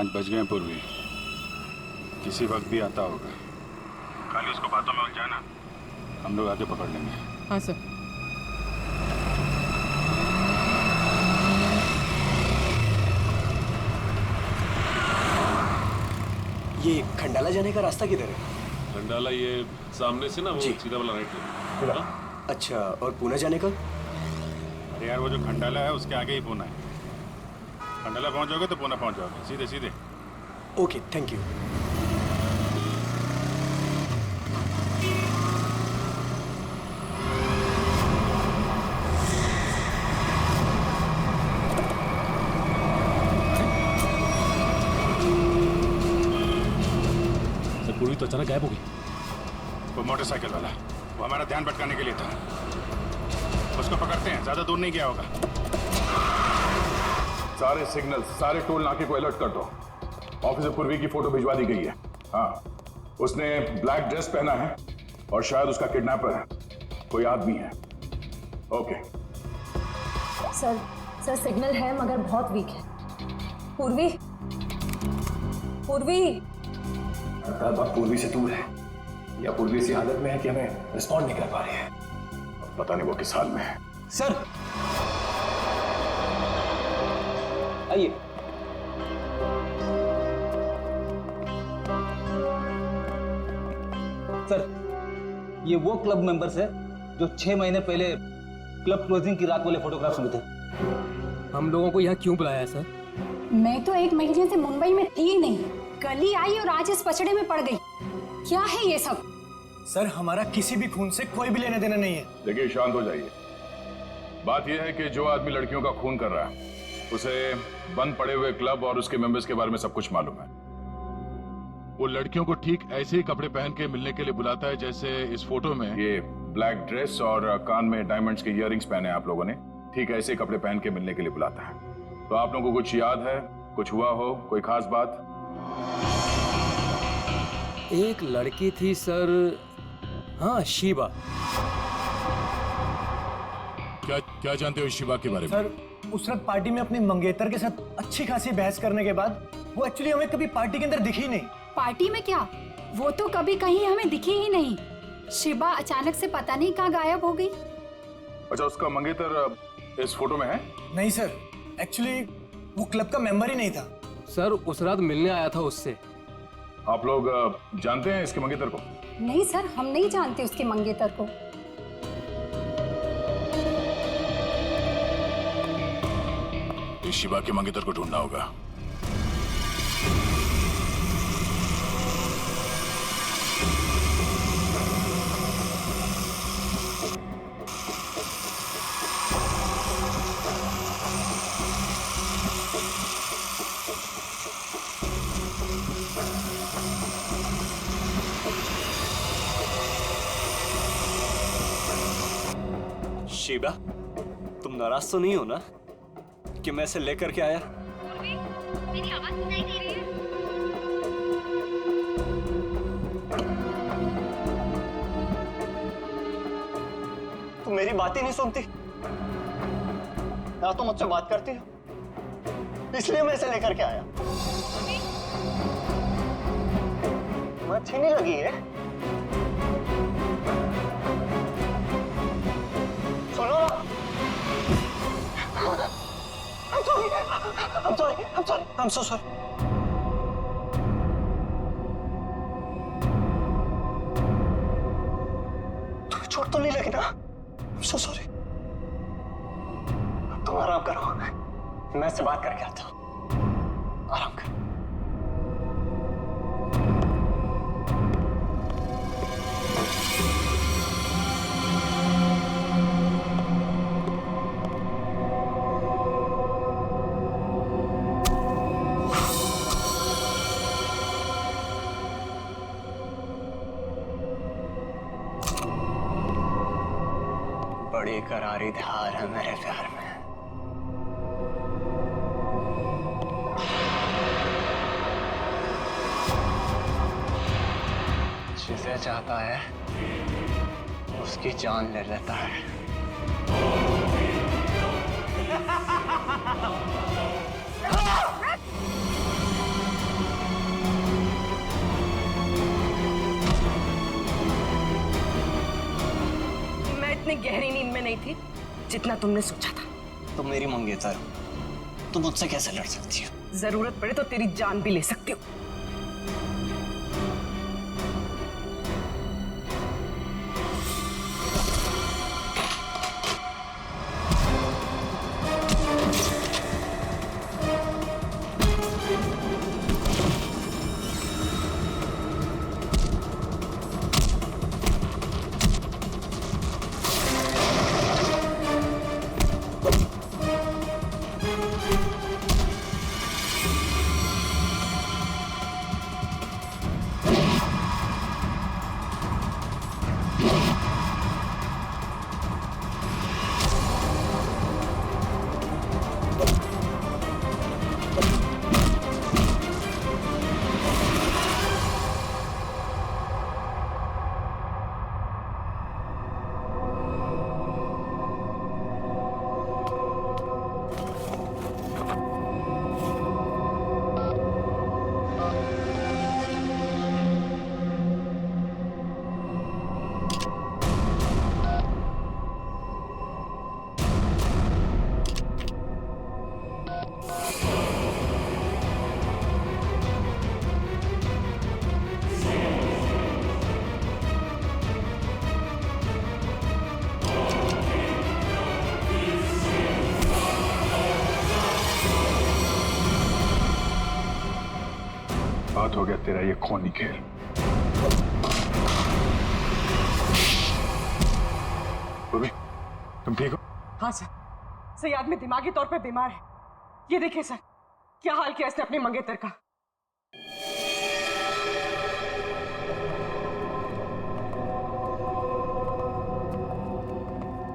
5 बज गए पूर्वी, किसी वक्त भी आता होगा। खाली उसको बातों में उलझाना, हम लोग आके पकड़ लेंगे। हाँ सर। ये खंडाला जाने का रास्ता किधर है? खंडाला ये सामने से ना, वो सीधा वाला राइट ले। अच्छा, और पुणे जाने का? अरे यार, वो जो खंडाला है उसके आगे ही पूना है। खंडाला पहुंचोगे तो पूना पहुंच जाओगे, सीधे सीधे। Okay, thank you. पूर्वी तो अचानक गायब हो गई। वो मोटरसाइकिल वाला, वो हमारा ध्यान भटकाने के लिए था। उसको पकड़ते हैं, ज्यादा दूर नहीं गया होगा। सारे सिग्नल, सारे टोल नाके को अलर्ट कर दो। ऑफिसर पूर्वी की फोटो भिजवा दी गई है। हाँ, उसने ब्लैक ड्रेस पहना है और शायद उसका किडनैपर कोई आदमी है। ओके सर सिग्नल है मगर बहुत वीक है। पूर्वी पूर्वी से दूर है या पूर्वी इसी हालत में है कि हमें रिस्पॉन्ड नहीं कर पा रही है। पता नहीं वो किस हाल में है। सर आइए। सर, ये वो क्लब मेंबर्स है जो 6 महीने पहले क्लब क्लोजिंग की रात वाले फोटोग्राफ्स में थे। हम लोगों को यहाँ क्यों बुलाया है सर? मैं तो 1 महीने से मुंबई में थी ही नहीं, कल ही आई और आज इस पचड़े में पड़ गई। क्या है ये सब? सर, हमारा किसी भी खून से कोई भी लेना देना नहीं है। देखिए, शांत हो जाइए। बात यह है कि जो आदमी लड़कियों का खून कर रहा है उसे बंद पड़े हुए क्लब और उसके मेंबर्स के बारे में सब कुछ मालूम है। वो लड़कियों को ठीक ऐसे ही कपड़े पहन के मिलने के लिए बुलाता है जैसे इस फोटो में ये ब्लैक ड्रेस और कान में डायमंड्स के इयररिंग्स पहने हैं आप लोगों ने। ठीक ऐसे कपड़े पहन के मिलने के लिए बुलाता है। तो आप लोगों को कुछ याद है, कुछ हुआ हो, कोई खास बात? एक लड़की थी सर, हाँ शिवा। क्या जानते हो शिवा के बारे में? सर, उस रात पार्टी में अपनी मंगेतर के साथ अच्छी खासी बहस करने के बाद वो एक्चुअली हमें कभी पार्टी के अंदर दिखी नहीं। पार्टी में क्या, वो तो कभी कहीं हमें दिखी ही नहीं। शिवा अचानक से पता नहीं कहाँ गायब हो गई। अच्छा, उसका मंगेतर इस फोटो में है? नहीं सर, एक्चुअली वो क्लब का मेंबर ही नहीं था। सर, उस रात मिलने आया था उससे। आप लोग जानते हैं इसके मंगेतर को? नहीं सर, हम नहीं जानते उसके मंगेतर को। इस शिवा के मंगेतर को ढूंढना होगा। शिवा, तुम नाराज तो नहीं हो ना कि मैं इसे लेकर के आया? मेरी आवाज सुनाई दे रही है? तुम मेरी बात ही नहीं सुनती ना, तो मुझसे बात करती हो, इसलिए मैं इसे लेकर के आया। तुम्हें अच्छी नहीं लगी है? सुनो, I'm so sorry. तुम्हें चोट तो नहीं लगी ना? I'm so sorry. तुम आराम करो, मैं इससे बात करके आता हूँ। आराम करो। बड़ी करारी धार है मेरे प्यार में। जिसे चाहता है उसकी जान ले लेता है। गहरी नींद में नहीं थी जितना तुमने सोचा था। तुम मेरी मंगेतर हो, तुम मुझसे कैसे लड़ सकती हो? जरूरत पड़े तो तेरी जान भी ले सकती हो। बात हो गया तेरा ये खूनी खेल। पूर्वी, तुम ठीक हो? हाँ सर, सही आदमी दिमागी तौर पे बीमार है। ये देखिए सर, क्या हाल किया इसने अपने मंगेतर का।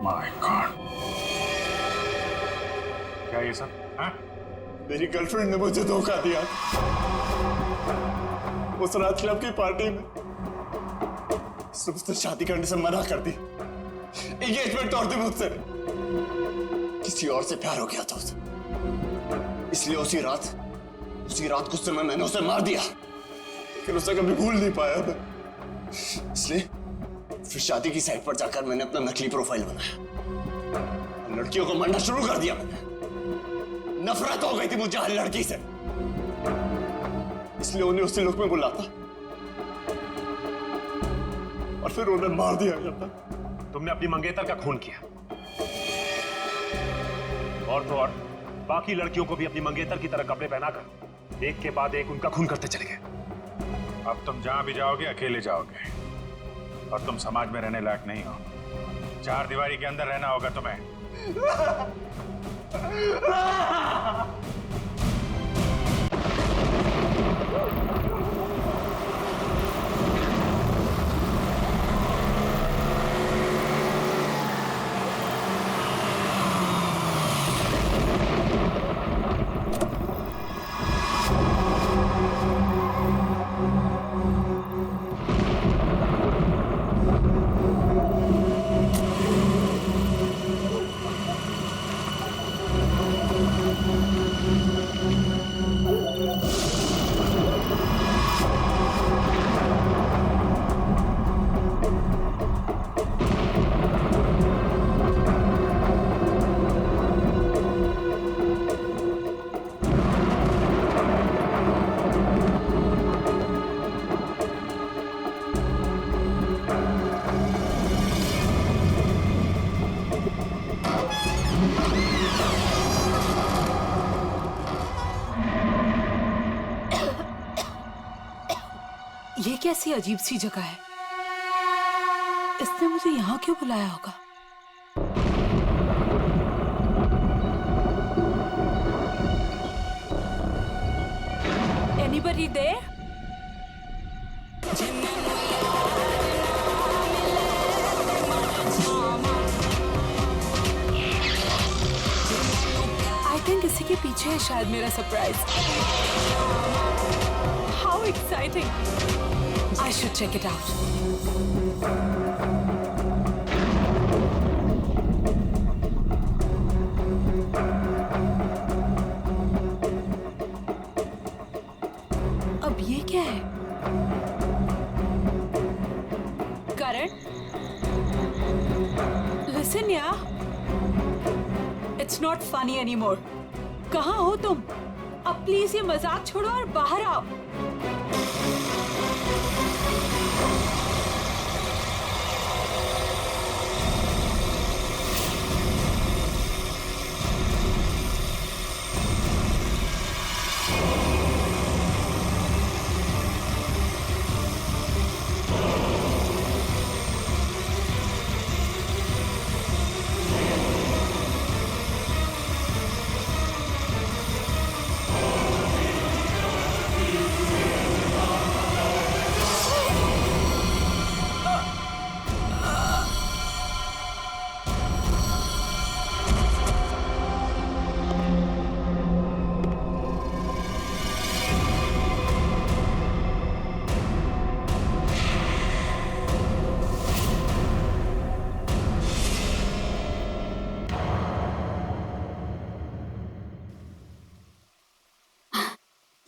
माय गॉड, क्या ये सब? हाँ? मेरी गर्लफ्रेंड ने मुझे धोखा दिया उस रात क्लब की पार्टी में। उसने मुझसे शादी करने से मना कर दी, एंगेजमेंट तोड़ दी मुझसे। किसी और से प्यार हो गया था उसे, इसलिए उसी रात गुस्से में मैंने उसे मार दिया, लेकिन उसे कभी भूल नहीं पाया मैं। इसलिए फिर शादी की साइट पर जाकर मैंने अपना नकली प्रोफाइल बनाया, लड़कियों को मारना शुरू कर दिया मैंने। नफरत हो गई थी मुझे हर लड़की से, इसलिए उन्हें उसी लुक में बुलाता और फिर उन्हें मार दिया जाता। तुमने अपनी मंगेतर का खून किया, और तो और बाकी लड़कियों को भी अपनी मंगेतर की तरह कपड़े पहनाकर एक के बाद एक उनका खून करते चले गए। अब तुम जहां भी जाओगे अकेले जाओगे, और तुम समाज में रहने लायक नहीं हो। चार दीवारी के अंदर रहना होगा तुम्हें। ये कैसी अजीब सी जगह है, इसने मुझे यहाँ क्यों बुलाया होगा? Anybody there? I think इसी के पीछे है शायद मेरा surprise. How exciting! I should check it out. अब ये क्या है? Karan? Kausalya, it's not funny anymore. कहाँ हो तुम? अब प्लीज ये मजाक छोड़ो और बाहर आओ।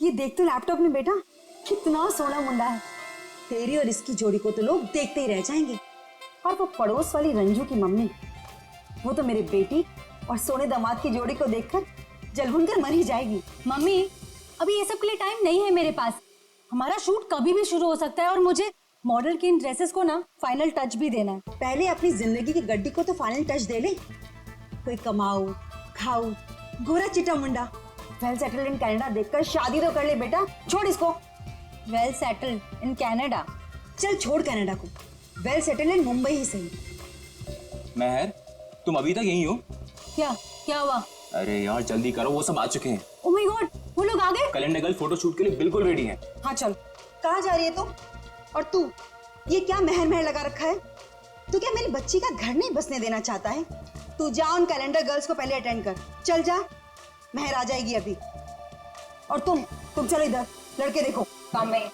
ये देख तो लैपटॉप में बेटा, कितना सोना मुंडा है। तेरी और इसकी जोड़ी को तो लोग देखते ही रह जाएंगे। और वो पड़ोस वाली रंजू की मम्मी, वो तो मेरे बेटी और सोने दामाद की जोड़ी को देखकर जलभुन कर मर ही जाएगी। मम्मी, अभी ये सब के लिए टाइम नहीं है मेरे पास। हमारा शूट कभी भी शुरू हो सकता है और मुझे मॉडल की इन ड्रेसेस को ना फाइनल टच भी देना है। पहले अपनी जिंदगी की गड्डी को तो फाइनल टच दे ले। कोई कमाऊ खाऊ गोरा चिटा मुंडा वेल सेटल्ड इन कनाडा देखकर शादी तो कर ले बेटा। छोड़ इसको। Well settled in Canada? चल छोड़ कनाडा को, वेल सेटल्ड इन मुंबई ही सही। महर, तुम अभी तक यहीं हो? क्या हुआ? अरे यार जल्दी करो, वो सब आ चुके हैं। ओह माय गॉड, वो लोग आ गए? कैलेंडर गर्ल फोटो शूट के लिए बिल्कुल रेडी है। हाँ चल। कहाँ जा रही है तुम? और तू ये क्या महर महर लगा रखा है? तू क्या मेरी बच्ची का घर नहीं बसने देना चाहता है? तू जा उन कैलेंडर गर्ल्स को पहले अटेंड कर। चल जा, महर आ जाएगी अभी। और तुम चलो इधर, लड़के देखो। काम में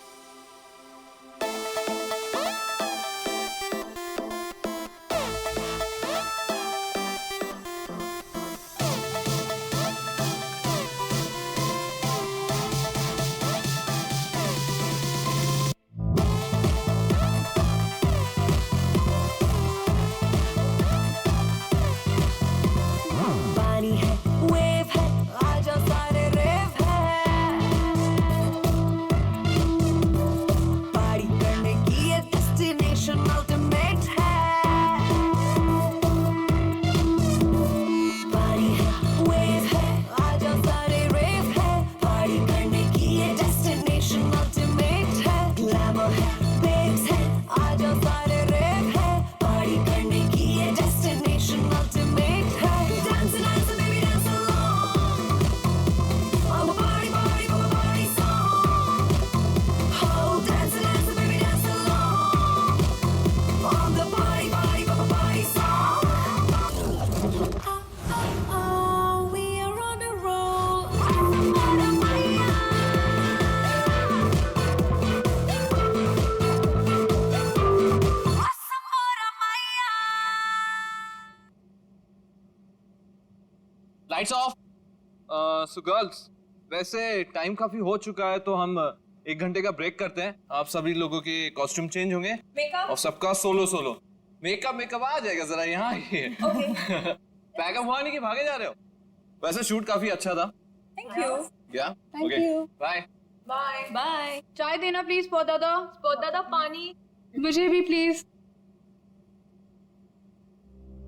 लाइट्स ऑफ। सो गर्ल्स, वैसे टाइम काफी हो चुका है तो हम 1 घंटे का ब्रेक करते हैं। आप सभी लोगों के कॉस्ट्यूम चेंज होंगे और सबका सोलो मेकअप आ जाएगा। जरा यहाँ आइए। पैकअप हुआ नहीं कि भागे जा रहे हो? वैसे शूट काफी अच्छा था। Thank you. क्या? Thank you. Bye bye. चाय देना प्लीज। स्पॉट दादा पानी मुझे भी प्लीज।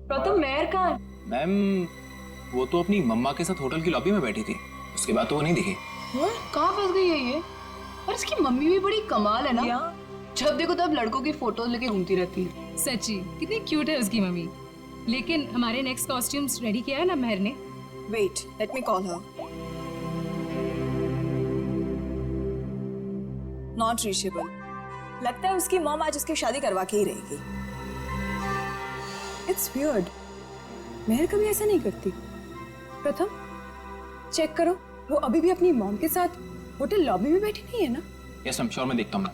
प्रथम महर कहाँ है? मैम, वो तो अपनी मम्मा के साथ होटल की लॉबी में बैठी थी, उसके बाद तो वो नहीं दिखी। कहाँ फंस गई है ये? और इसकी मम्मी भी बड़ी कमाल है ना। जब देखो तब लड़कों की फोटोज लेके घूमती रहती है। सच्ची कितनी क्यूट है उसकी मम्मी। लेकिन हमारे नेक्स्ट कॉस्ट्यूम्स रेडी किया है ना महर ने? Wait, let me call her. Not reachable. लगता है उसकी मॉम आज उसकी शादी करवा के ही रहेगी। इट्स वियर्ड, महर कभी ऐसा नहीं करती। प्रथम चेक करो, वो अभी भी अपनी मॉम के साथ होटल लॉबी में बैठी नहीं है ना? यस मैम, श्योर, मैं देखता हूँ।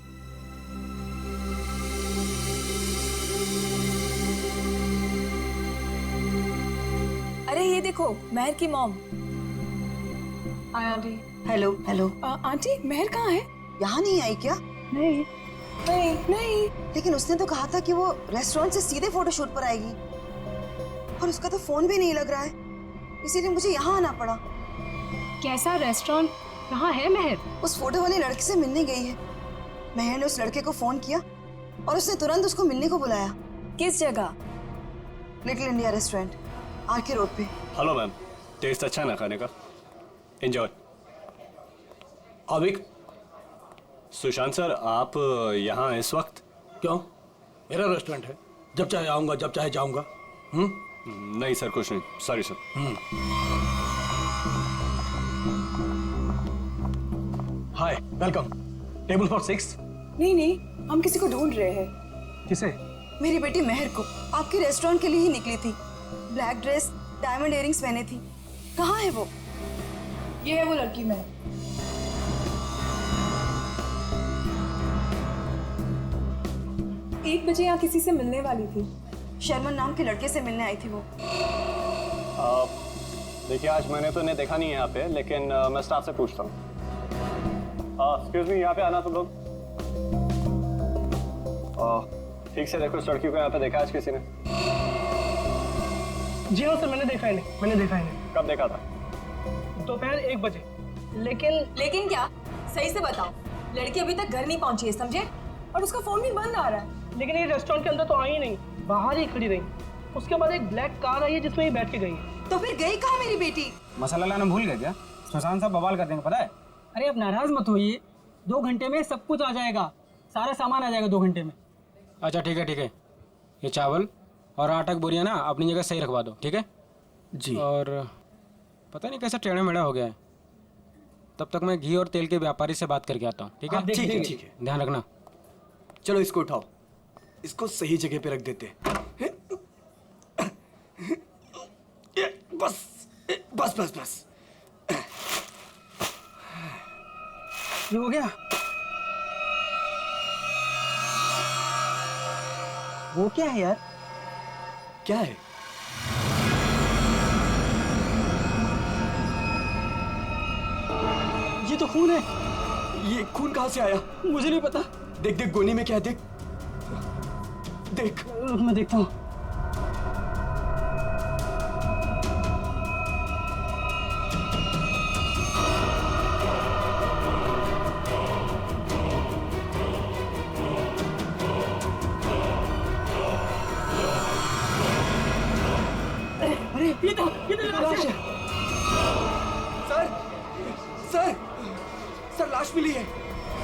अरे ये देखो, महर की mom. Hi aunty. Hello hello. Aunty, Mehar कहाँ है? यहाँ नहीं आई क्या? नहीं नहीं नहीं। लेकिन उसने तो कहा था कि वो रेस्टोरेंट से सीधे फोटोशूट पर आएगी। और उसका तो फोन भी नहीं लग रहा है, इसीलिए मुझे यहाँ आना पड़ा। कैसा रेस्टोरेंट, कहाँ है महर? उस फोटो वाले लड़के से मिलने गई है। महर ने उस लड़के को फोन किया और उसने तुरंत उसको मिलने को बुलाया। किस जगह? Little India restaurant, RK road पे। हेलो मैम, टेस्ट अच्छा है ना खाने का? एंजॉय। अभिक, सुशांत सर, आप यहाँ इस वक्त? क्यों? मेरा रेस्टोरेंट है, जब चाहे आऊंगा, जब चाहे जाऊंगा। नहीं सर, कुछ नहीं, sorry sir. Hi, welcome. Table for 6। नहीं, हम किसी को ढूंढ रहे हैं। किसे? मेरी बेटी महर को। आपके रेस्टोरेंट के लिए ही निकली थी। ब्लैक ड्रेस, डायमंड इयरिंग्स पहने थी। कहाँ है वो? ये है वो लड़की महर। 1 बजे यहाँ किसी से मिलने वाली थी। शर्मन नाम के लड़के से मिलने आई थी वो। देखिए, आज मैंने तो इन्हें देखा नहीं है यहाँ पे, लेकिन मैं स्टाफ से पूछता हूँ। एक्सक्यूज मी, यहाँ पे आना तुम लोग। ठीक से देखो, इस लड़की को यहाँ पे देखा आज किसी ने? जी हाँ सर, मैंने देखा इन्हें। कब देखा था? दोपहर 1 बजे। लेकिन क्या? सही से बताओ। लड़की अभी तक घर नहीं पहुंची है, समझे? और उसका फोन भी बंद आ रहा है। लेकिन ये रेस्टोरेंट के अंदर तो आई नहीं, बाहर ही खड़ी रही। उसके बाद एक ब्लैक कार आई है जिसमें ये बैठ के गई। तो फिर गई कहाँ मेरी बेटी? मसाला लाना भूल गए क्या? सुशांत साहब बवाल कर देंगे, पता है? अरे आप नाराज मत होइए, 2 घंटे में सब कुछ आ जाएगा, सारा सामान आ जाएगा 2 घंटे में। अच्छा ठीक है। ये चावल और आटा की बोरियां ना अपनी जगह सही रखवा दो, ठीक है जी। और पता नहीं कैसा टेढ़ा मेढ़ा हो गया है, तब तक मैं घी और तेल के व्यापारी से बात करके आता हूँ, ठीक है? ठीक है। ध्यान रखना। चलो इसको उठाओ, इसको सही जगह पे रख देते हैं। बस। ये हो गया? वो क्या है यार? क्या है? ये तो खून है। ये खून कहाँ से आया? मुझे नहीं पता। देख गोनी में क्या है, देख। रुक, मैं देखता हूँ। ये तो लाश है। सर लाश मिली है।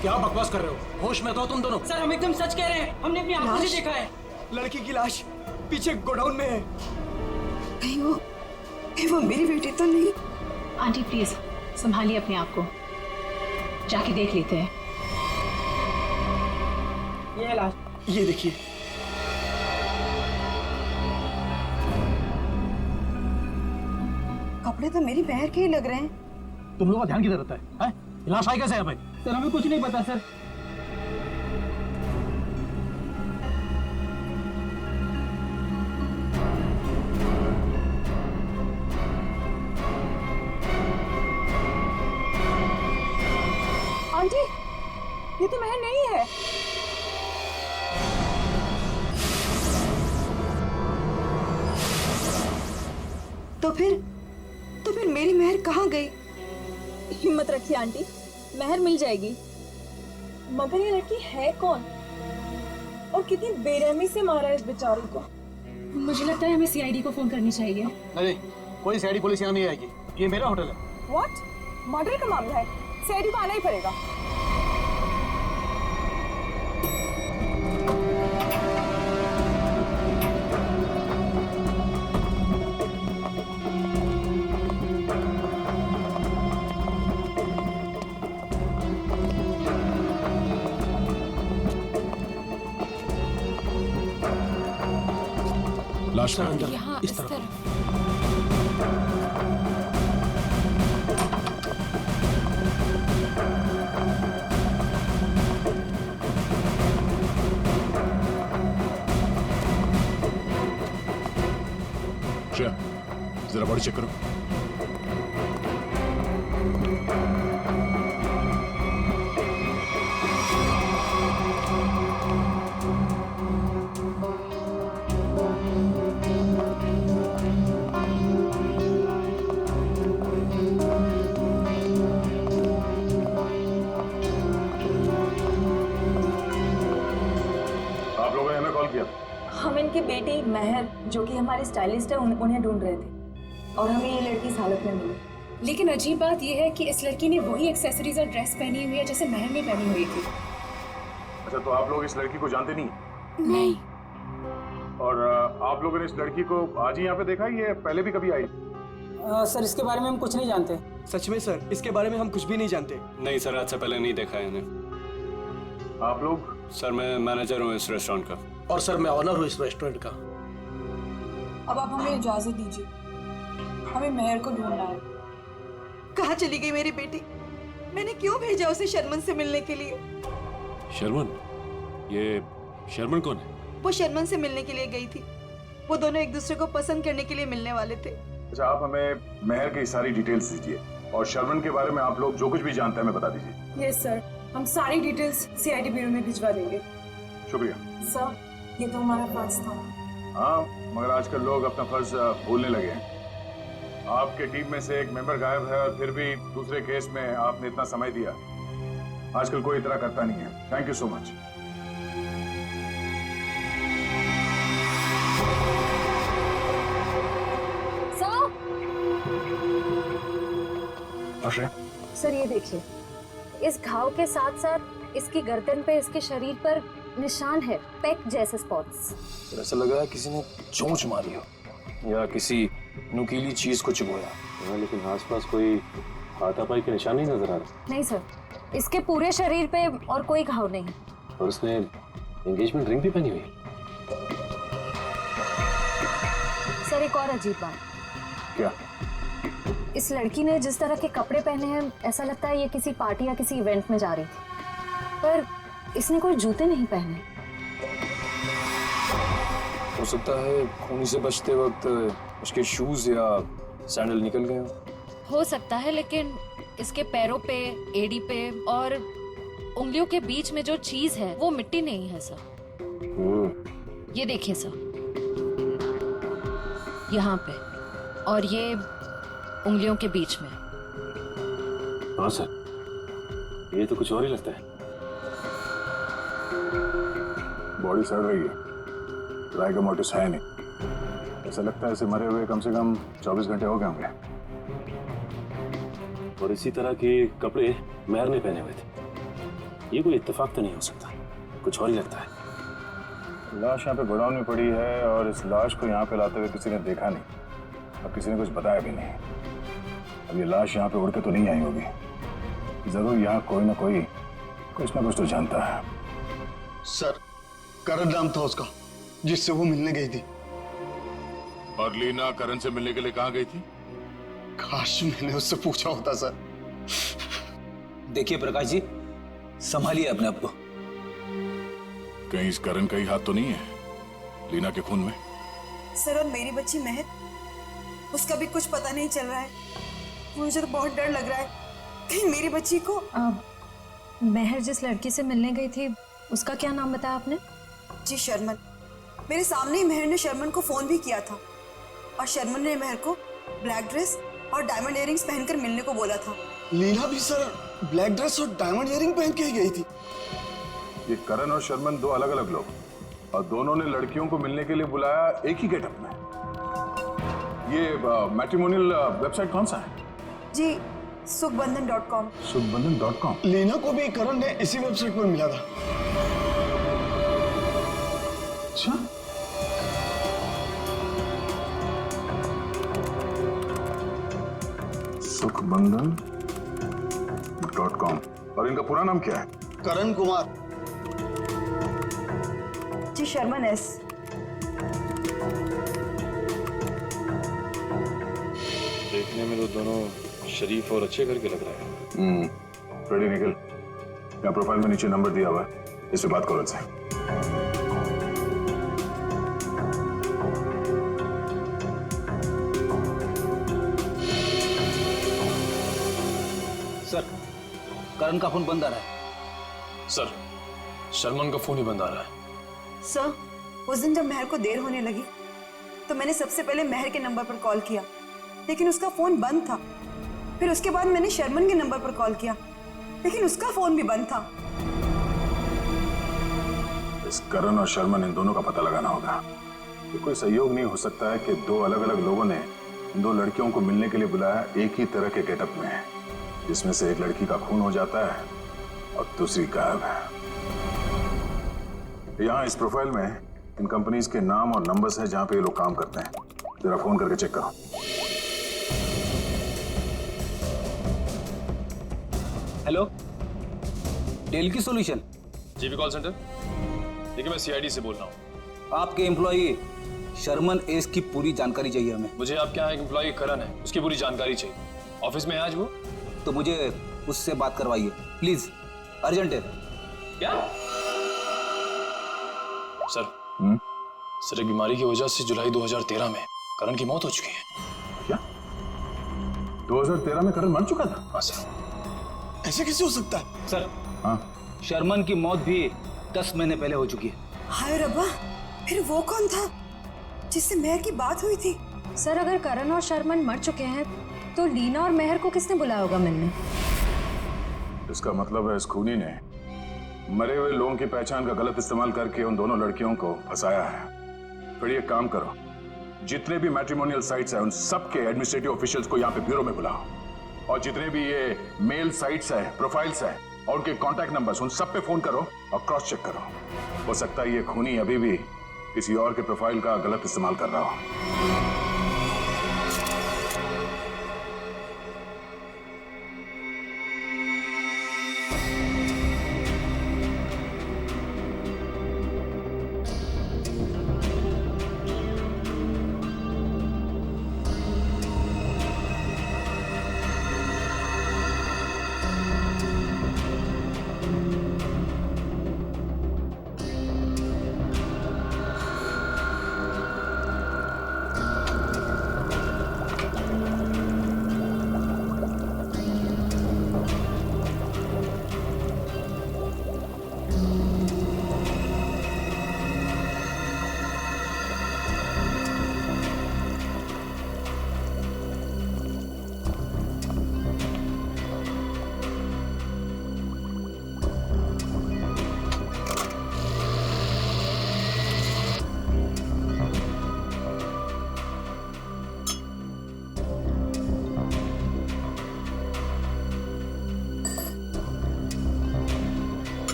क्या बकवास कर रहे हो? होश में तो तुम दोनों। सर हम एकदम सच कह रहे हैं, हमने अपनी आंखों से देखा है। लड़की की लाश पीछे गोडाउन में है। नहीं वो मेरी बेटी तो नहीं। आंटी प्लीज संभालिए अपने आप को, जाके देख लेते हैं। ये है लाश। ये देखिए। कपड़े तो मेरी बहन के ही लग रहे हैं। तुम लोगों का ध्यान किधर रहता है? लाश आई कैसे यहाँ पे? सर हमें कुछ नहीं पता सर। आंटी, ये तो महर नहीं है। तो फिर मेरी महर कहाँ गई? हिम्मत रखिए आंटी, महर मिल जाएगी। मगर ये लड़की है कौन और कितनी बेरहमी से मारा है इस बेचारी को? मुझे लगता है हमें सीआईडी को फोन करनी चाहिए। नहीं, कोई सीआईडी पुलिस यहाँ नहीं आएगी, ये मेरा होटल है। व्हाट? मर्डर का मामला है, सीआईडी को आना ही पड़ेगा। लाश का अंदर यहाँ इस तरफ। श्रेया, जरा बॉडी चेक करो। महर जो कि हमारे स्टाइलिस्ट है उन्हें ढूंढ रहे थे और हमें ये लड़की इस हालत में मिली। लेकिन अजीब बात यह है कि इस लड़की ने वही एक्सेसरीज और ड्रेस पहनी हुई है जैसे महर ने पहनी हुई थी। अच्छा, तो आप लोग इस लड़की को जानते नहीं? नहीं। और आप लोगों ने इस लड़की को आज ही यहाँ पे देखा, ये पहले भी कभी आई? सर इसके बारे में हम कुछ नहीं जानते। सच में सर, इसके बारे में हम कुछ भी नहीं जानते। नहीं सर, आज से पहले नहीं देखा है इन्हें। आप लोग? सर मैं मैनेजर हूँ इस रेस्टोरेंट का। और सर मैं ऑनर हूँ इस रेस्टोरेंट का। अब आप हमें इजाजत दीजिए, हमें महर को ढूंढना है। कहाँ चली गई मेरी बेटी? मैंने क्यों भेजा उसे शर्मन से मिलने के लिए? शर्मन? ये शर्मन कौन है? वो शर्मन से मिलने के लिए गई थी। वो दोनों एक दूसरे को पसंद करने के लिए मिलने वाले थे। अच्छा, आप हमें महर की सारी डिटेल्स दीजिए और शर्मन के बारे में आप लोग जो कुछ भी जानते हैं हमें बता दीजिए। यस सर, हम सारी डिटेल्स सीआईडी ब्यूरो में भिजवा देंगे। शुक्रिया सर, ये तो हमारा फर्ज था। हाँ, मगर आजकल लोग अपना फर्ज भूलने लगे हैं। आपके टीम में से एक मेंबर गायब है और फिर भी दूसरे केस में आपने इतना समय दिया। आजकल कोई इतना करता नहीं है। Thank you so much. Sir ये देखिए, इस घाव के साथ साथ इसकी गर्दन पे, इसके शरीर पर निशान है, पेक जैसे स्पॉट्स। ऐसा लग रहा है किसी ने चोंच मारी हो या किसी नुकीली चीज को चुभोया। हाँ, लेकिन आसपास कोई हाथापाई के निशान नहीं नजर आ रहा। नहीं सर, इसके पूरे शरीर पे और कोई घाव नहीं। और उसने एंगेजमेंट रिंग भी पहनी हुई। सर एक और अजीब बात। क्या? इस लड़की ने जिस तरह के कपड़े पहने हैं, ऐसा लगता है ये किसी पार्टी या किसी इवेंट में जा रही थी, पर इसने कोई जूते नहीं पहने। हो सकता है खूनी से बचते वक्त उसके शूज या सैंडल निकल गए हो सकता है, लेकिन इसके पैरों पे, एड़ी पे और उंगलियों के बीच में जो चीज है वो मिट्टी नहीं है सर। ये देखिए सर, यहाँ पे और ये उंगलियों के बीच में। हाँ सर, ये तो कुछ और ही लगता है। बॉडी सड़ रही है, राइगर मोटिस है नहीं। ऐसा लगता है इसे मरे हुए कम से कम 24 घंटे हो गए होंगे। और इसी तरह के कपड़े महर ने पहने हुए थे। ये कोई इत्तेफाक तो नहीं हो सकता, कुछ और ही लगता है। लाश यहाँ पे गोडाउन में पड़ी है और इस लाश को यहाँ पे लाते हुए किसी ने देखा नहीं और किसी ने कुछ बताया भी नहीं। अब ये लाश यहाँ पे उड़ के तो नहीं आई होगी। जरूर यहाँ कोई ना कोई कुछ ना कुछ तो जानता है। सर, करण नाम था उसका जिससे वो मिलने गई थी। और लीना करण से मिलने के लिए कहाँ गई थी? काश मैंने उससे पूछा होता सर। देखिए प्रकाश जी, संभालिए अपने आप को। कहीं इस करण का ही हाथ तो नहीं है लीना के खून में? सर, और मेरी बच्ची महर, उसका भी कुछ पता नहीं चल रहा है। मुझे तो बहुत डर लग रहा है कहीं मेरी बच्ची को। महर जिस लड़की से मिलने गई थी उसका क्या नाम बताया आपने? जी शर्मन। मेरे सामने ही महर ने शर्मन को फोन भी किया था और शर्मन ने महर को ब्लैक ड्रेस और डायमंड इयरिंग्स पहनकर मिलने को बोला था। लीना भी सर ब्लैक ड्रेस और डायमंड इयरिंग पहन के ही गई थी। ये करण और शर्मन दो अलग अलग लोग और दोनों ने लड़कियों को मिलने के लिए बुलाया एक ही गेटअप में। ये मैट्रिमोनियल वेबसाइट कौन सा है? जी सुखबंधन.com। सुखबंधन.com। लीना को भी करण ने इसी वेबसाइट पर मिला था। अच्छा, सुखबंधन.com। और इनका पूरा नाम क्या है? करण कुमार। जी शर्मन एस। देखने में तो दोनों शरीफ और अच्छे घर के लग रहे हैं। रेडी निकल, यहाँ प्रोफाइल में नीचे नंबर दिया हुआ है, इस पे बात करो इनसे। सर, करण का फोन बंद आ रहा है। सर, शर्मन का फोन ही बंद आ रहा है। सर, उस दिन जब महर को देर होने लगी तो मैंने सबसे पहले महर के नंबर पर कॉल किया, लेकिन उसका फोन बंद था। फिर उसके बाद मैंने शर्मन के नंबर पर कॉल किया, लेकिन उसका फोन भी बंद था। इस करण और शर्मन इन दोनों का पता लगाना होगा। ये कोई संयोग नहीं हो सकता है कि दो अलग अलग लोगों ने इन दो लड़कियों को मिलने के लिए बुलाया एक ही तरह के गेटअप में, जिसमें से एक लड़की का खून हो जाता है और दूसरी गायब है। यहाँ इस प्रोफाइल में इन कंपनीज के नाम और नंबर्स हैं जहां पे ये लोग काम करते हैं। जरा फोन करके चेक करो। हेलो, डेल की सॉल्यूशन। GB call centre. देखिए, मैं सीआईडी से बोल रहा हूँ। आपके एम्प्लॉई शर्मन एस की पूरी जानकारी चाहिए हमें। मुझे आपके यहाँ एक एम्प्लॉई करण है, उसकी पूरी जानकारी चाहिए। ऑफिस में है आज वो? तो मुझे उससे बात करवाइए प्लीज, अर्जेंट है। क्या सर? सर, एक बीमारी की वजह से जुलाई 2013 में करण की मौत हो चुकी है। क्या 2013 में करण मर चुका था? हाँ सर। ऐसे कैसे हो सकता है सर? हाँ, शर्मन की मौत भी 10 महीने पहले हो चुकी है। हाय रब्बा, फिर वो कौन था जिससे मेहर की बात हुई थी? सर, अगर करण और शर्मन मर चुके हैं तो लीना और मेहर को किसने बुलाया होगा मिलने? इसका मतलब है इस खूनी ने मरे हुए लोगों की पहचान का गलत इस्तेमाल करके उन दोनों लड़कियों को फंसाया है। फिर ये काम करो, जितने भी मैट्रिमोनियल साइट्स हैं उन सबके एडमिनिस्ट्रेटिव ऑफिशियल्स को यहाँ पे ब्यूरो में बुलाओ, और जितने भी ये मेल साइट्स हैं, प्रोफाइल्स हैं और उनके कॉन्टैक्ट नंबर्स, उन सब पे फोन करो और क्रॉस चेक करो। हो सकता है ये खूनी अभी भी किसी और के प्रोफाइल का गलत इस्तेमाल कर रहा हो।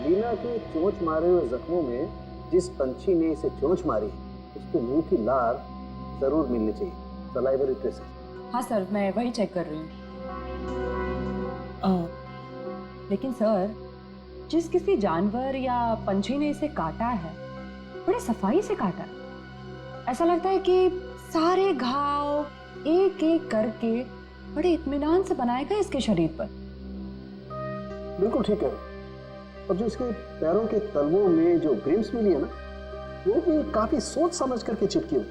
लीना के चोंच मारे हुए जख्मों में जिस पंछी ने इसे चोंच मारी उसके मुंह की लार जरूर मिलनी चाहिए, सलाइवरी ट्रेसेस। हाँ सर, मैं वही चेक कर रही हूँ। लेकिन सर, जिस किसी जानवर या पंछी ने इसे काटा है बड़े सफाई से काटा है। ऐसा लगता है कि सारे घाव एक एक करके बड़े इत्मीनान से बनाए गए इसके शरीर पर। बिल्कुल ठीक है। और जो इसके पैरों के तलवों में जो ग्रिम्स मिली है ना, वो भी काफी सोच समझ करके चिपकी हुई।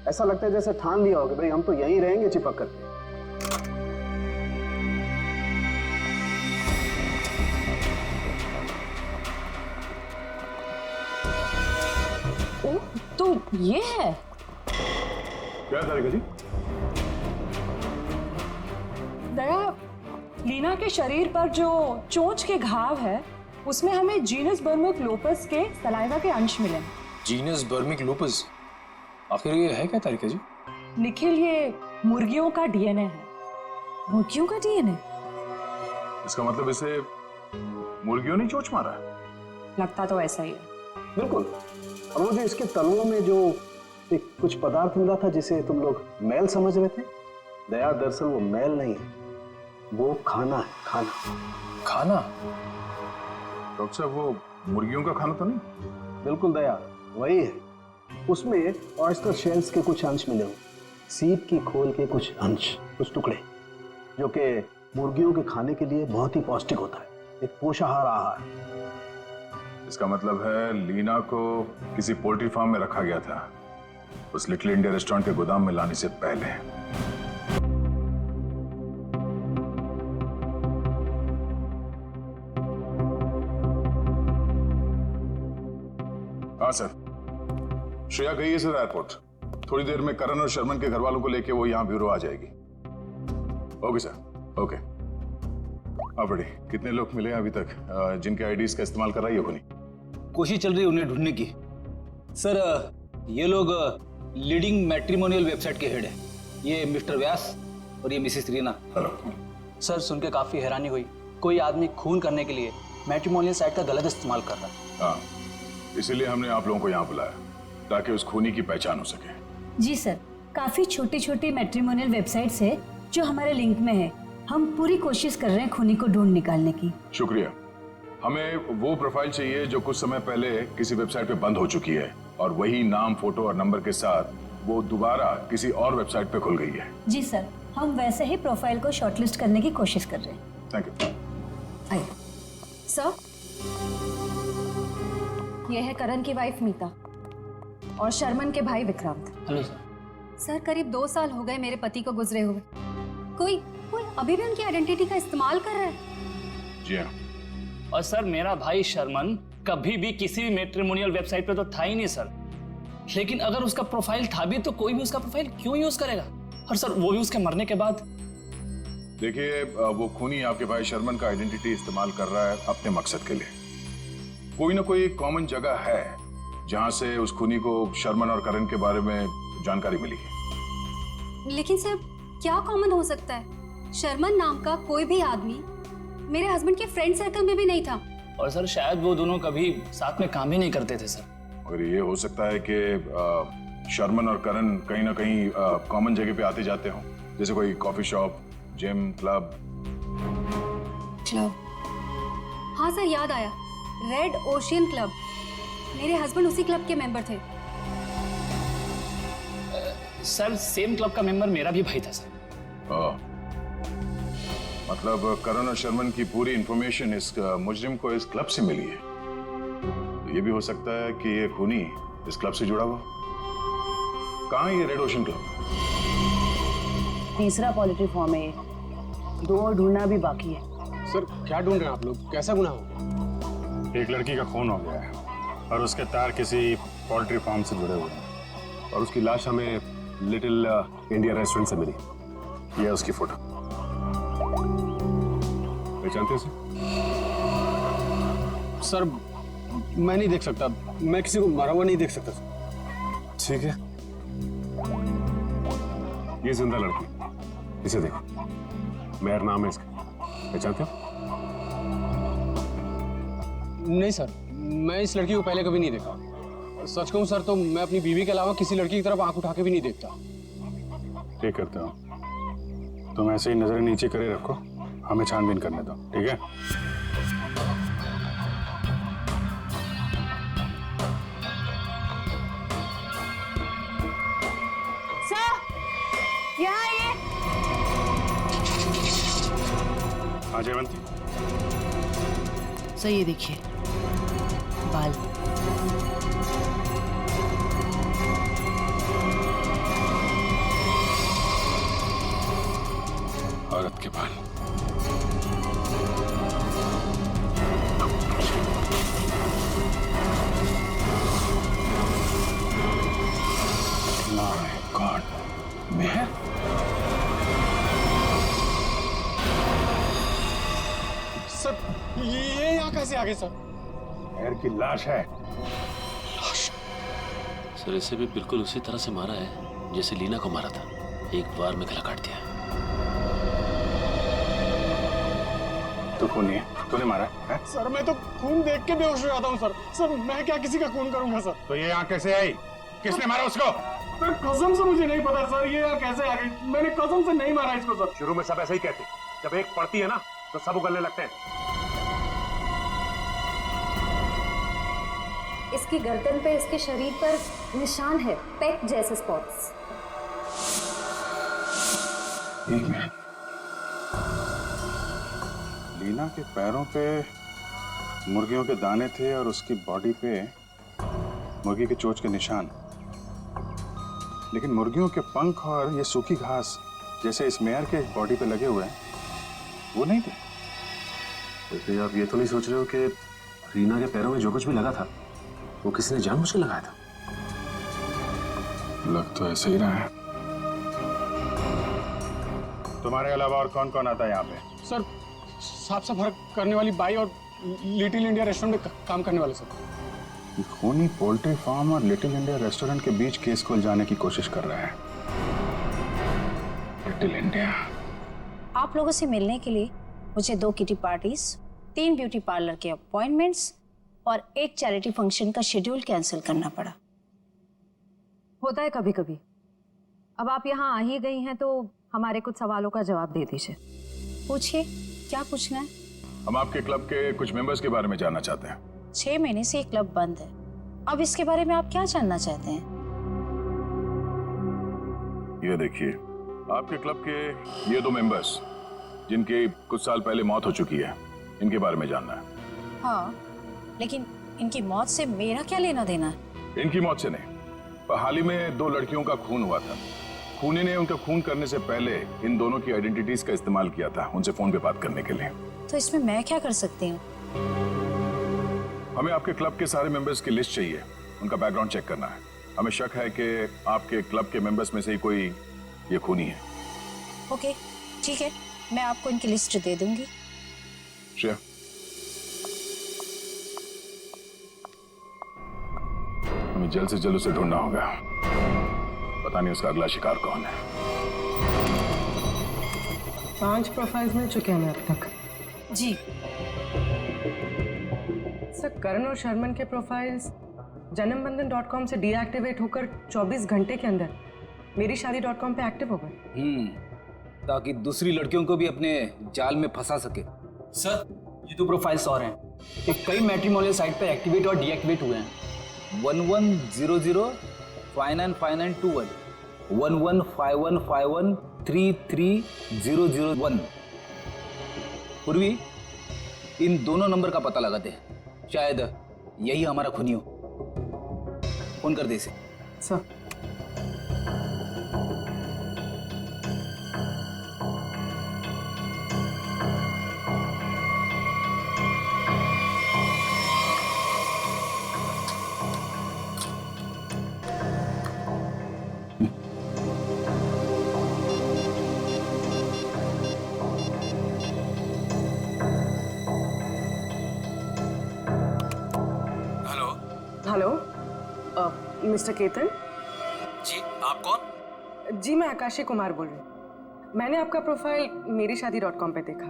ऐसा लगता है जैसे ठान लिया हो कि भाई हम तो यहीं रहेंगे चिपक करके। ओह, तो ये है। क्या करेगा जी? दया, लीना के शरीर पर जो चोंच के घाव है उसमें हमें जीनस बर्मिक्लोपस के सलाइवा के अंश मिले। जीनस बर्मिक्लोपस? आखिर ये है क्या तारिका जी? निखिल, ये मुर्गियों का डीएनए है। मुर्गियों का डीएनए? इसका मतलब इसे मुर्गियों ने चोंच मारा? लगता तो ऐसा ही है। बिल्कुल। और वो जो इसके तलवों में जो एक कुछ पदार्थ मिला था जिसे तुम लोग मैल समझ रहे थे, दया दरअसल वो मैल नहीं है, वो खाना है। खाना? खाना? डॉक्टर साहब, वो मुर्गियों का खाना तो नहीं? बिल्कुल दया, वही है। उसमें ऑयस्टर शेल्स के कुछ अंश मिले हुए, सीप की खोल के कुछ अंश, कुछ टुकड़े, जो कि मुर्गियों के खाने के लिए बहुत ही पौष्टिक होता है, एक पोषाहार आहार। इसका मतलब है लीना को किसी पोल्ट्री फार्म में रखा गया था, उस लिटिल इंडिया रेस्टोरेंट के गोदाम में लाने से पहले। हाँ सर, श्रेया गई है सर एयरपोर्ट। थोड़ी देर में करण और शर्मन के घर वालों को लेके वो यहाँ ब्यूरो आ जाएगी। Okay sir, okay. अब बड़ी कितने लोग मिले अभी तक जिनके आईडीज का इस्तेमाल कर रहा है ये खुनी? कोशिश चल रही है उन्हें ढूंढने की। सर ये लोग लीडिंग मैट्रिमोनियल वेबसाइट के हेड है। ये मिस्टर व्यास और ये मिसेस रीना। सर सुन के काफी हैरानी हुई, कोई आदमी खून करने के लिए मैट्रिमोनियल साइट का गलत इस्तेमाल कर रहा है। हाँ, इसीलिए हमने आप लोगों को यहाँ बुलाया ताकि उस खूनी की पहचान हो सके। जी सर, काफी छोटी छोटी मैट्रिमोनियल वेबसाइट्स है जो हमारे लिंक में है। हम पूरी कोशिश कर रहे हैं खूनी को ढूंढ निकालने की। शुक्रिया। हमें वो प्रोफाइल चाहिए जो कुछ समय पहले किसी वेबसाइट पे बंद हो चुकी है और वही नाम, फोटो और नंबर के साथ वो दोबारा किसी और वेबसाइट पे खुल गई है। जी सर, हम वैसे ही प्रोफाइल को शॉर्टलिस्ट करने की कोशिश कर रहे हैं। Thank you. आइए सर, ये है करण की वाइफ मीता और शर्मन के भाई विक्रांत। Hello sir. सर, करीब 2 साल हो गए मेरे पति को गुजरे हुए। कोई अभी भी उनकी आइडेंटिटी का इस्तेमाल कर रहा है। जी हाँ। और सर मेरा भाई शर्मन कभी भी किसी भी मैट्रिमोनियल वेबसाइट पे तो था ही नहीं सर। लेकिन अगर उसका प्रोफाइल था भी तो कोई भी उसका प्रोफाइल क्यों यूज करेगा? और सर वो भी उसके मरने के बाद। देखिए, वो खूनी आपके भाई शर्मन का आइडेंटिटी इस्तेमाल कर रहा है अपने मकसद के लिए। कोई ना कोई कॉमन जगह है जहां से उस खूनी को शर्मन और करण के बारे में जानकारी मिली है। लेकिन सर, क्या कॉमन हो सकता है? शर्मन नाम का कोई भी आदमी मेरे हस्बैंड के फ्रेंड सर्कल में भी नहीं था। और सर शायद वो दोनों कभी साथ में काम ही नहीं करते थे सर। और ये हो सकता है कि शर्मन और करण कहीं ना कहीं कॉमन जगह पे आते जाते हों, जैसे कोई कॉफी शॉप, जिम, क्लब। हाँ सर, याद आया, रेड ओशियन क्लब। मेरे हस्बैंड उसी क्लब के मेंबर थे। सर सेम क्लब का मेंबर मेरा भी भाई था सर। मतलब करण और शर्मन की पूरी इंफॉर्मेशन इस मुजरिम को इस क्लब से मिली है। तो ये भी हो सकता है कि ये खूनी इस क्लब से जुड़ा हुआ। कहाँ है ये रेड ओशन क्लब? तीसरा पॉजिटिव फॉर्म है, 2 और ढूंढना भी बाकी है। सर क्या ढूंढ रहे हैं आप लोग? कैसा गुनाह हो गया? एक लड़की का खून हो गया है और उसके तार किसी पोल्ट्री फार्म से जुड़े हुए हैं और उसकी लाश हमें लिटिल इंडिया रेस्टोरेंट से मिली। ये है उसकी फोटो। पहचानते हैं सर? मैं नहीं देख सकता, मैं किसी को मरा हुआ नहीं देख सकता। ठीक है, ये जिंदा लड़की, इसे देखो, मेहर नाम है इसका। पहचानते हो? नहीं सर, मैं इस लड़की को पहले कभी नहीं देखा। सच कहूं सर तो मैं अपनी बीवी के अलावा किसी लड़की की तरफ आंख उठा के भी नहीं देखता। ठीक करते हो, तुम ऐसे ही नजरें नीचे करे रखो, हमें छानबीन करने दो, ठीक है? सर, यहाँ आइए। हाँ जयवंती, सर ये देखिए बाल। औरत के बाल। My God, Mehar? सर ये यहाँ कैसे आ गए सर? मेहर की लाश है। सर इसे भी बिल्कुल उसी तरह से मारा है जैसे लीना को मारा था, एक बार में गला काट दिया। तो खूनी है, तूने मारा है? सर मैं तो खून देख के बेहोश हो जाता हूँ सर। सर मैं क्या किसी का खून करूंगा सर? तो ये यहाँ कैसे आई? किसने मारा उसको? सर कसम से मुझे नहीं पता सर, ये यहाँ कैसे आ गई? मैंने कसम से नहीं मारा इसको सर। शुरू में सब ऐसे ही कहते, जब एक पड़ती है ना तो सब उगलने लगते हैं। इसकी गर्दन पे, इसके शरीर पर निशान है, पेट जैसे स्पॉट्स। एक मिनट, लीना के पैरों पे मुर्गियों के दाने थे और उसकी बॉडी पे मुर्गी के चोंच के निशान, लेकिन मुर्गियों के पंख और ये सूखी घास जैसे इस मेयर के बॉडी पे लगे हुए हैं वो नहीं थे। तो आप ये तो नहीं सोच रहे हो कि रीना के पैरों में जो कुछ भी लगा था वो किसी ने जानबूझ के लगाया था? लग तो ऐसे ही रहा है। तुम्हारे अलावा और कौन कौन आता है यहाँ पे? सर साफ सफाई करने वाली बाई और लिटिल इंडिया रेस्टोरेंट में काम करने वाले सर। ये खूनी पोल्ट्री फार्म और लिटिल इंडिया रेस्टोरेंट के बीच केस को उलझाने की कोशिश कर रहा है। Little India. आप लोगों से मिलने के लिए मुझे 2 किटी पार्टीज, 3 ब्यूटी पार्लर के अपॉइंटमेंट्स और 1 चैरिटी फंक्शन का शेड्यूल कैंसिल करना पड़ा। होता है कभी कभी। अब आप यहाँ आ ही गई हैं तो हमारे कुछ सवालों का जवाब दे दीजिए। पूछिए, क्या पूछना है? हम आपके क्लब के कुछ मेंबर्स के बारे में जानना चाहते हैं। 6 महीने से ये क्लब बंद है। अब इसके बारे में आप क्या जानना चाहते हैं? ये देखिए, आपके क्लब के ये 2 मेंबर्स जिनकी कुछ साल पहले मौत हो चुकी है, इनके बारे में जानना है। हाँ, लेकिन इनकी मौत से मेरा क्या लेना देना है? इनकी मौत से नहीं, पर हाल ही में 2 लड़कियों का खून हुआ था। खूनी ने उनका खून करने से पहले इन दोनों की आइडेंटिटीज का इस्तेमाल किया था उनसे फोन पे बात करने के लिए। तो इसमें मैं क्या कर सकती हूँ? हमें आपके क्लब के सारे मेंबर्स की लिस्ट चाहिए, उनका बैकग्राउंड चेक करना है। हमें शक है कि आपके क्लब के मेंबर्स में से ही कोई ये खूनी है। ओके, ठीक है, मैं आपको इनकी लिस्ट दे दूंगी। श्रेया, हमें जल्द से जल्द उसे ढूंढना होगा। पता नहीं उसका अगला शिकार कौन है। 5 प्रोफाइल्स मिल चुके हैं अब तक। जी सर, करण और शर्मन के प्रोफाइल्स जन्मबंधन.com से डीएक्टिवेट होकर 24 घंटे के अंदर मेरीशादी.com पे एक्टिव हो गए। ताकि दूसरी लड़कियों को भी अपने जाल में फंसा सके। सर, ये 2 प्रोफाइल्स और हैं। ये कई मैट्रिमोनियल साइट पे एक्टिवेट और डीएक्टिवेट हुए हैं। 1100 595921 115151 33001। पूर्वी, इन दोनों नंबर का पता लगाते हैं, शायद यही हमारा खूनी हो। फोन कर दे इसे। सर, हेलो मिस्टर केतन जी, आप कौन? जी, मैं आकाशी कुमार बोल रही हूँ। मैंने आपका प्रोफाइल मेरीशादी.com पे देखा,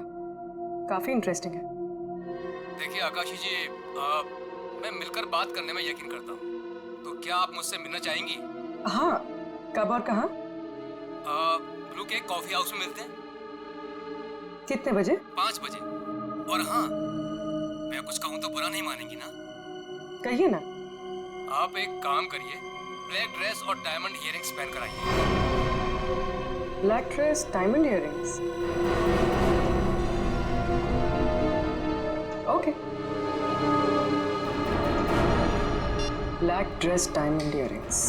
काफी इंटरेस्टिंग है। देखिए आकाशी जी, मैं मिलकर बात करने में यकीन करता हूँ, तो क्या आप मुझसे मिलना चाहेंगी? हाँ, कब और कहाँ? ब्लू केक कॉफी हाउस में मिलते हैं। कितने बजे? 5 बजे। और हाँ, मैं कुछ कहूँ तो बुरा नहीं मानेंगी ना? कहिए ना। आप एक काम करिए, ब्लैक ड्रेस और डायमंड इयररिंग्स पहन कर आइए। Black dress, diamond earrings. Okay. Black dress, diamond earrings.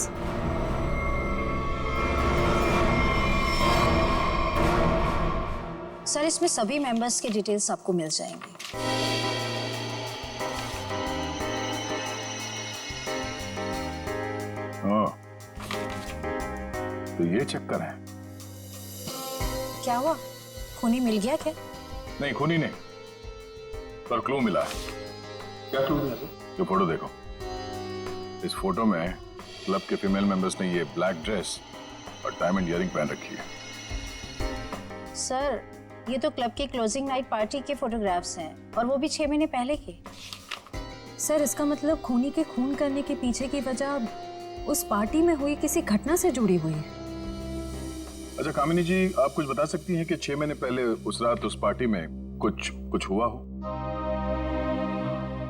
Sir, इसमें सभी मेंबर्स के डिटेल्स आपको मिल जाएंगे। तो ये चक्कर है। क्या हुआ, खूनी मिल गया क्या? नहीं, खूनी नहीं, पर क्लू मिला है। क्या क्लू मिला? जो फोटो देखो, इस फोटो में क्लब के फीमेल मेंबर्स ने ये ब्लैक ड्रेस और डायमंड इयररिंग पहन रखी है। सर, ये तो क्लब की क्लोजिंग नाइट पार्टी के फोटोग्राफ्स हैं, और वो भी 6 महीने पहले के। सर, इसका मतलब खूनी के खून करने के पीछे की वजह उस पार्टी में हुई किसी घटना से जुड़ी हुई है। अच्छा कामिनी जी, आप कुछ बता सकती हैं कि 6 महीने पहले उस रात उस पार्टी में कुछ हुआ हो?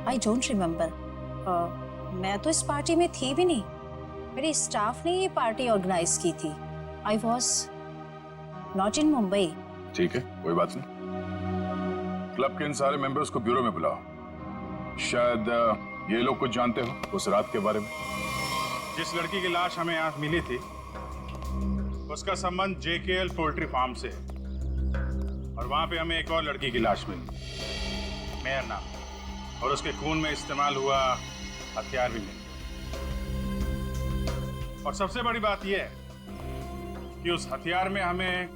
I don't remember. मैं तो इस पार्टी में थी भी नहीं। मेरे स्टाफ ने ये पार्टी ऑर्गेनाइज की थी। I was not in Mumbai. ठीक है, कोई बात नहीं। क्लब के इन सारे मेंबर्स को ब्यूरो में बुलाओ। शायद ये लोग कुछ जानते हो उस रात के बारे में। जिस लड़की की लाश हमें यहाँ मिली थी, उसका संबंध JKL पोल्ट्री फार्म से है, और वहां पे हमें एक और लड़की की लाश मिली, मेहर नाम, और उसके खून में इस्तेमाल हुआ हथियार भी मिले। और सबसे बड़ी बात यह है कि उस हथियार में हमें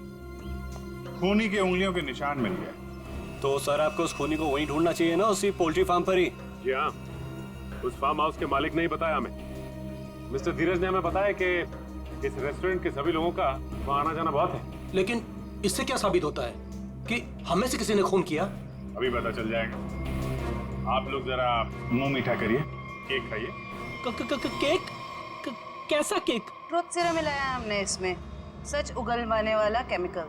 खूनी के उंगलियों के निशान मिल गए। तो सर आपको उस खूनी को वहीं ढूंढना चाहिए ना, उसी पोल्ट्री फार्म पर ही। जी हाँ, उस फार्म हाउस के मालिक ने ही बताया हमें। मिस्टर धीरज ने हमें बताया कि इस रेस्टोरेंट के सभी लोगों का वहाँ आना जाना बहुत है। लेकिन इससे क्या साबित होता है कि हमें से किसी ने खून किया? अभी पता चल जाएगा। आप लोग जरा मुंह मीठा करिए, केक खाइए। केक? कैसा केक? ट्रुथ सीरम मिलाया हमने इसमें, सच उगलवाने वाला केमिकल।